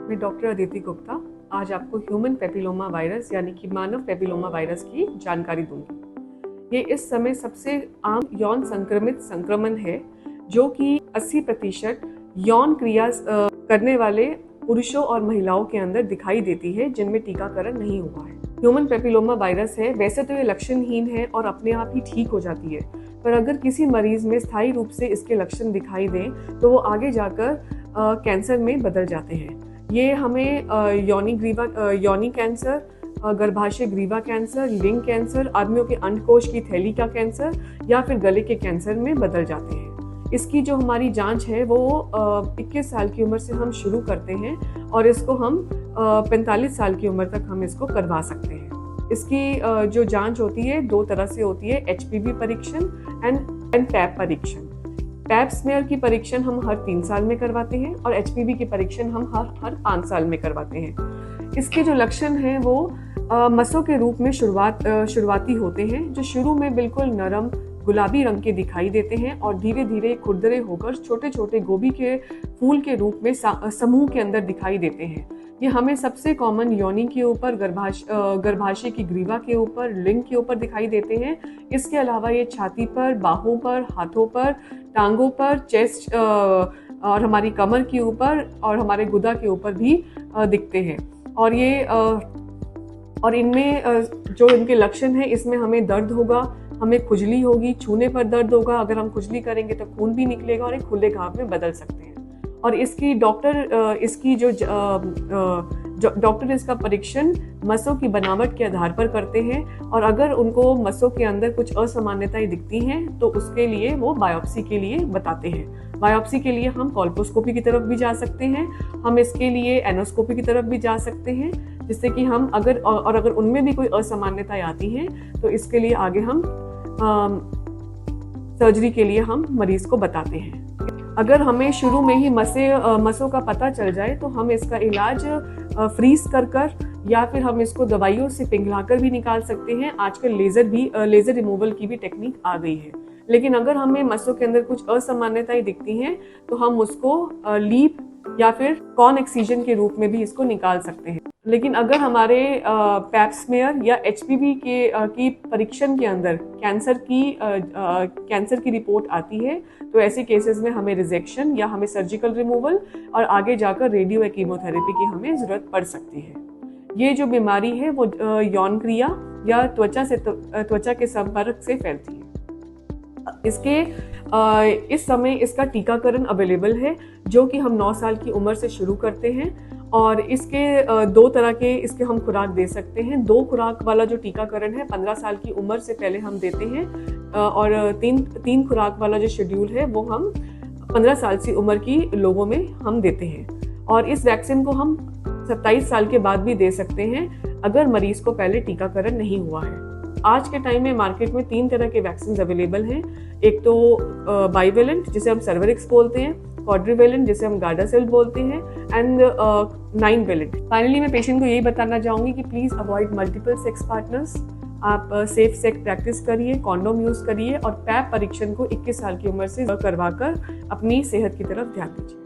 मैं डॉक्टर अदिति गुप्ता आज आपको ह्यूमन पेपिलोमा वायरस यानी कि मानव पेपिलोमा वायरस की जानकारी दूंगी। ये इस समय सबसे आम यौन संक्रमित संक्रमण है जो कि 80% यौन क्रिया करने वाले पुरुषों और महिलाओं के अंदर दिखाई देती है जिनमें टीकाकरण नहीं हुआ है। ह्यूमन पेपिलोमा वायरस है, वैसे तो ये लक्षणहीन है और अपने आप ही ठीक हो जाती है, पर अगर किसी मरीज में स्थायी रूप से इसके लक्षण दिखाई दें तो वो आगे जाकर कैंसर में बदल जाते हैं। ये हमें योनि कैंसर, गर्भाशय ग्रीवा कैंसर, लिंग कैंसर, आदमियों के अंडकोश की थैली का कैंसर या फिर गले के कैंसर में बदल जाते हैं। इसकी जो हमारी जांच है वो 21 साल की उम्र से हम शुरू करते हैं और इसको हम 45 साल की उम्र तक हम इसको करवा सकते हैं। इसकी जो जांच होती है दो तरह से होती है, HPV परीक्षण एंड पैप परीक्षण। पैप स्मेयर की परीक्षण हम हर 3 साल में करवाते हैं और HPV की परीक्षण हम हर 5 साल में करवाते हैं। इसके जो लक्षण हैं वो मसों के रूप में शुरुआती होते हैं, जो शुरू में बिल्कुल नरम गुलाबी रंग के दिखाई देते हैं और धीरे धीरे खुरदरे होकर छोटे छोटे गोभी के फूल के रूप में समूह के अंदर दिखाई देते हैं। ये हमें सबसे कॉमन योनि के ऊपर, गर्भाशय की ग्रीवा के ऊपर, लिंग के ऊपर दिखाई देते हैं। इसके अलावा ये छाती पर, बाहों पर, हाथों पर, टांगों पर, चेस्ट और हमारी कमर के ऊपर और हमारे गुदा के ऊपर भी दिखते हैं। और इनमें जो इनके लक्षण हैं, इसमें हमें दर्द होगा, हमें खुजली होगी, छूने पर दर्द होगा, अगर हम खुजली करेंगे तो खून भी निकलेगा और एक खुले घाव में बदल सकते हैं। और डॉक्टर इसका परीक्षण मसों की बनावट के आधार पर करते हैं और अगर उनको मसों के अंदर कुछ असामान्यताएं दिखती हैं तो उसके लिए वो बायोप्सी के लिए बताते हैं। बायोप्सी के लिए हम कोल्पोस्कोपी की तरफ भी जा सकते हैं, हम इसके लिए एनोस्कोपी की तरफ भी जा सकते हैं, जिससे कि हम अगर उनमें भी कोई असामान्यताएं आती हैं तो इसके लिए आगे हम सर्जरी के लिए हम मरीज को बताते हैं। अगर हमें शुरू में ही मसों का पता चल जाए तो हम इसका इलाज फ्रीज कर या फिर हम इसको दवाइयों से पिघलाकर भी निकाल सकते हैं। आजकल लेजर रिमूवल की भी टेक्निक आ गई है। लेकिन अगर हमें मसों के अंदर कुछ असामान्यताएं दिखती हैं तो हम उसको लीप या फिर कॉन एक्सीजन के रूप में भी इसको निकाल सकते हैं। लेकिन अगर हमारे पैप स्मेयर या HPV की परीक्षण के अंदर कैंसर की रिपोर्ट आती है तो ऐसे केसेस में हमें रिजेक्शन या हमें सर्जिकल रिमूवल और आगे जाकर रेडियो या कीमोथेरेपी की हमें जरूरत पड़ सकती है। ये जो बीमारी है वो यौन क्रिया या त्वचा के संपर्क से फैलती है। इस समय इसका टीकाकरण अवेलेबल है जो कि हम 9 साल की उम्र से शुरू करते हैं और इसके 2 तरह के इसके हम खुराक दे सकते हैं। 2 खुराक वाला जो टीकाकरण है 15 साल की उम्र से पहले हम देते हैं और 3 खुराक वाला जो शेड्यूल है वो हम 15 साल की उम्र की लोगों में हम देते हैं। और इस वैक्सीन को हम 27 साल के बाद भी दे सकते हैं अगर मरीज को पहले टीकाकरण नहीं हुआ है। आज के टाइम में मार्केट में 3 तरह के वैक्सीन अवेलेबल हैं। एक तो बाइवेलेंट जिसे हम सर्वरिक्स बोलते हैं, क्वाड्रिवेलेंट जिसे हम गार्डासिल बोलते हैं एंड 9वेलेंट। फाइनली मैं पेशेंट को यही बताना चाहूँगी कि please avoid multiple sex partners. आप सेफ सेक्स प्रैक्टिस करिए, कॉन्डोम यूज़ करिए और पैप परीक्षण को 21 साल की उम्र से करवाकर अपनी सेहत की तरफ ध्यान दीजिए।